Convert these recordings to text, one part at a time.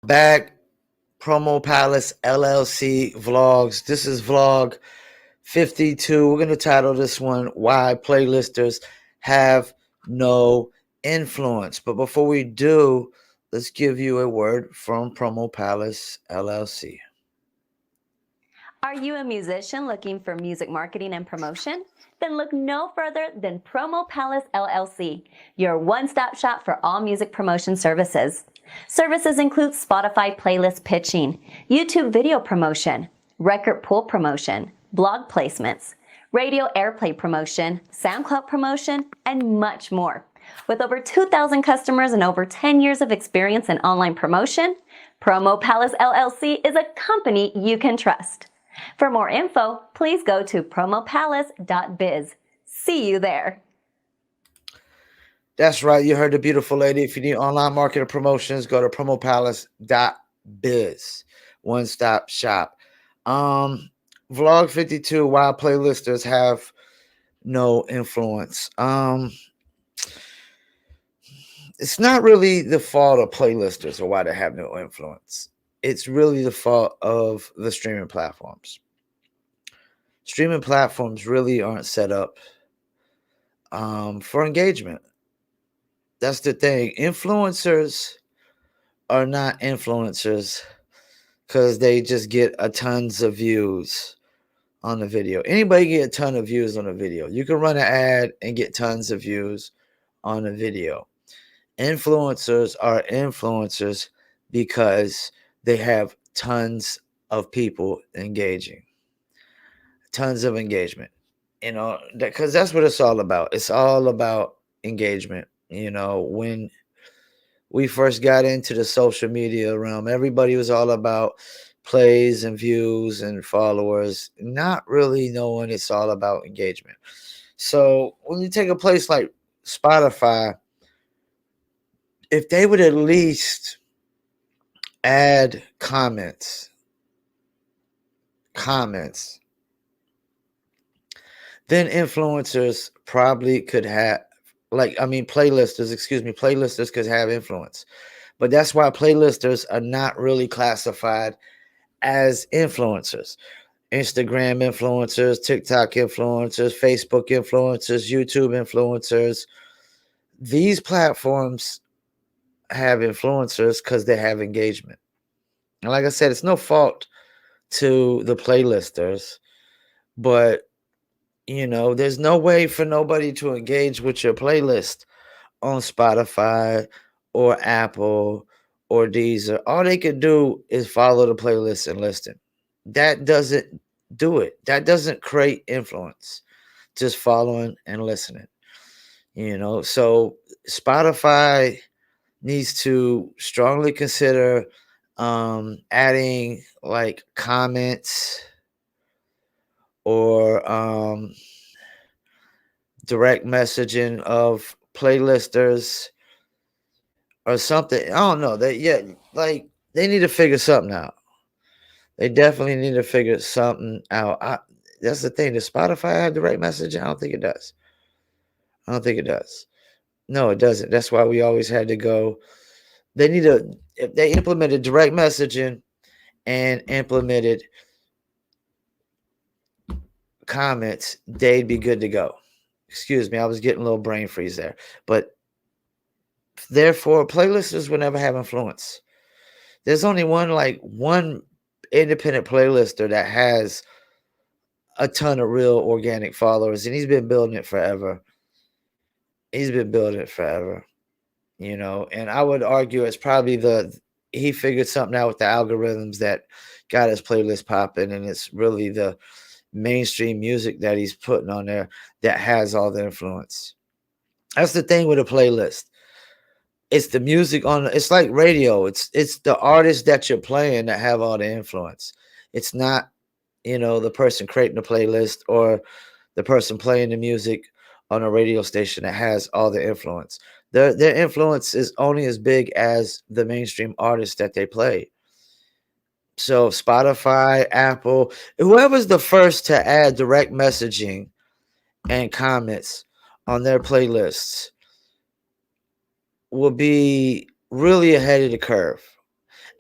Back, Promo Palace LLC vlogs. This is vlog 52. We're going to title this one Why Playlisters Have No Influence. But before we do, let's give you a word from Promo Palace LLC. Are you a musician looking for music marketing and promotion? Then look no further than Promo Palace LLC, your one-stop shop for all music promotion services. Services include Spotify playlist pitching, YouTube video promotion, record pool promotion, blog placements, radio airplay promotion, SoundCloud promotion, and much more. With over 2,000 customers and over 10 years of experience in online promotion, Promo Palace LLC is a company you can trust. For more info, please go to promopalace.biz. See you there. That's right. You heard the beautiful lady. If you need online marketing promotions, go to promopalace.biz. One stop shop. Vlog 52, why playlisters have no influence. It's not really the fault of playlisters or why they have no influence. It's really the fault of the streaming platforms. Streaming platforms really aren't set up for engagement. That's the thing. Influencers are not influencers because they just get a tons of views on the video. Anybody get a ton of views on a video. You can run an ad and get tons of views on a video. Influencers are influencers because they have tons of people engaging, tons of engagement, because that's what it's all about. It's all about engagement. When we first got into the social media realm, everybody was all about plays and views and followers, not really knowing it's all about engagement. So when you take a place like Spotify, if they would at least add comments, then influencers probably could have, playlisters could have influence. But that's why playlisters are not really classified as influencers. Instagram influencers, TikTok influencers, Facebook influencers, YouTube influencers. These platforms have influencers because they have engagement. And like I said, it's no fault to the playlisters, but there's no way for nobody to engage with your playlist on Spotify or Apple or Deezer. All they could do is follow the playlist and listen. That doesn't do it. That doesn't create influence. Just following and listening. So Spotify needs to strongly consider adding like comments or direct messaging of playlisters or something. I don't know. They need to figure something out. They definitely need to figure something out. That's the thing. Does Spotify have direct messaging? I don't think it does. No, it doesn't. That's why we always had to go. They need to, if they implemented direct messaging and implemented comments, they'd be good to go. Excuse me, I was getting a little brain freeze there. But therefore, playlisters will never have influence. There's only one independent playlister that has a ton of real organic followers, and he's been building it forever. And I would argue it's probably he figured something out with the algorithms that got his playlist popping, and it's really the mainstream music that he's putting on there that has all the influence. That's the thing with a playlist. It's the music it's like radio. It's the artists that you're playing that have all the influence. It's not, the person creating the playlist or the person playing the music on a radio station that has all the influence. Their influence is only as big as the mainstream artists that they play. So Spotify, Apple, whoever's the first to add direct messaging and comments on their playlists will be really ahead of the curve.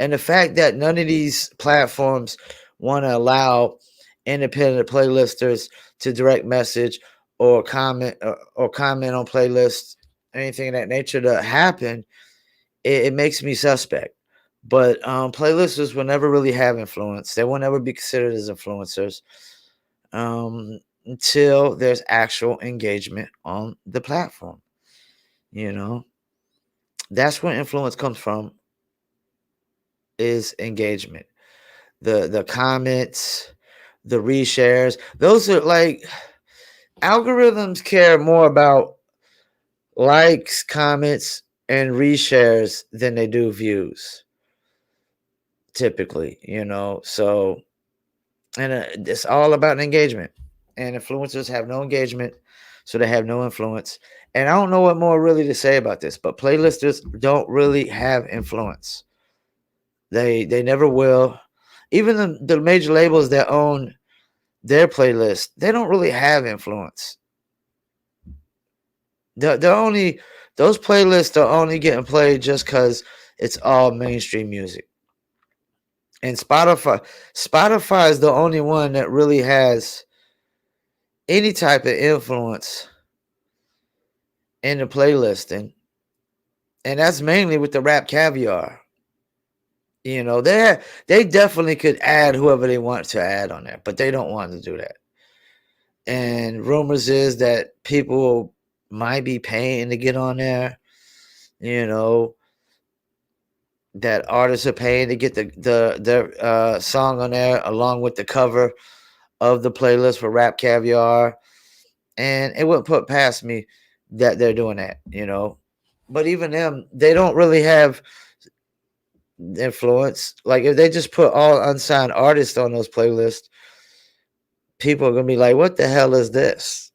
And the fact that none of these platforms want to allow independent playlisters to direct message or comment on playlists, anything of that nature to happen, it makes me suspect. But playlisters will never really have influence. They will never be considered as influencers until there's actual engagement on the platform. You know, that's where influence comes from, is engagement. The comments, the reshares. Those are like, algorithms care more about likes, comments, and reshares than they do views, typically, So, and it's all about engagement. And influencers have no engagement, so they have no influence. And I don't know what more really to say about this, but playlisters don't really have influence. They never will. Even the major labels that own their playlist, they don't really have influence. They're only, those playlists are only getting played just because it's all mainstream music. And Spotify is the only one that really has any type of influence in the playlisting, and that's mainly with the Rap Caviar. They definitely could add whoever they want to add on there, but they don't want to do that. And rumors is that people might be paying to get on there. That artists are paying to get their song on there along with the cover of the playlist for Rap Caviar. And it wouldn't put past me that they're doing that. But even them, they don't really have influence. Like, if they just put all unsigned artists on those playlists, people are gonna be like, "What the hell is this?"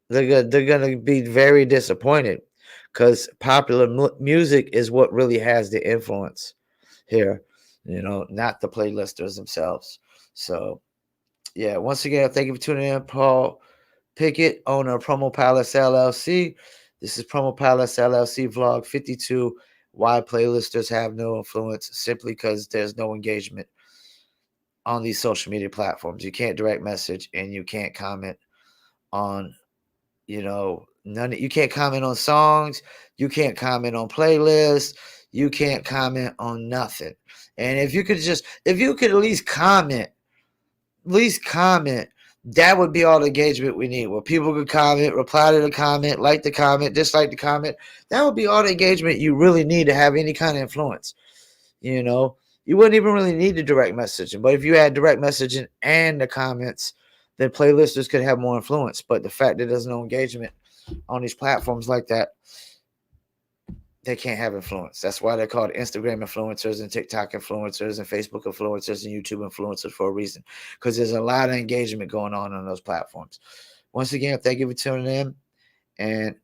They're gonna be very disappointed, because popular music is what really has the influence here. Not the playlisters themselves. So, yeah. Once again, thank you for tuning in, Paul Pickett, owner of Promo Palace LLC. This is Promo Palace LLC vlog 52. Why playlisters have no influence? Simply because there's no engagement on these social media platforms. You can't direct message, and you can't comment on, you can't comment on songs. You can't comment on playlists. You can't comment on nothing. And if you could at least comment, that would be all the engagement we need. Where people could comment, reply to the comment, like the comment, dislike the comment. That would be all the engagement you really need to have any kind of influence. You wouldn't even really need the direct messaging. But if you had direct messaging and the comments, then playlisters could have more influence. But the fact that there's no engagement on these platforms like that, they can't have influence. That's why they're called Instagram influencers and TikTok influencers and Facebook influencers and YouTube influencers, for a reason, because there's a lot of engagement going on those platforms. Once again, thank you for tuning in, and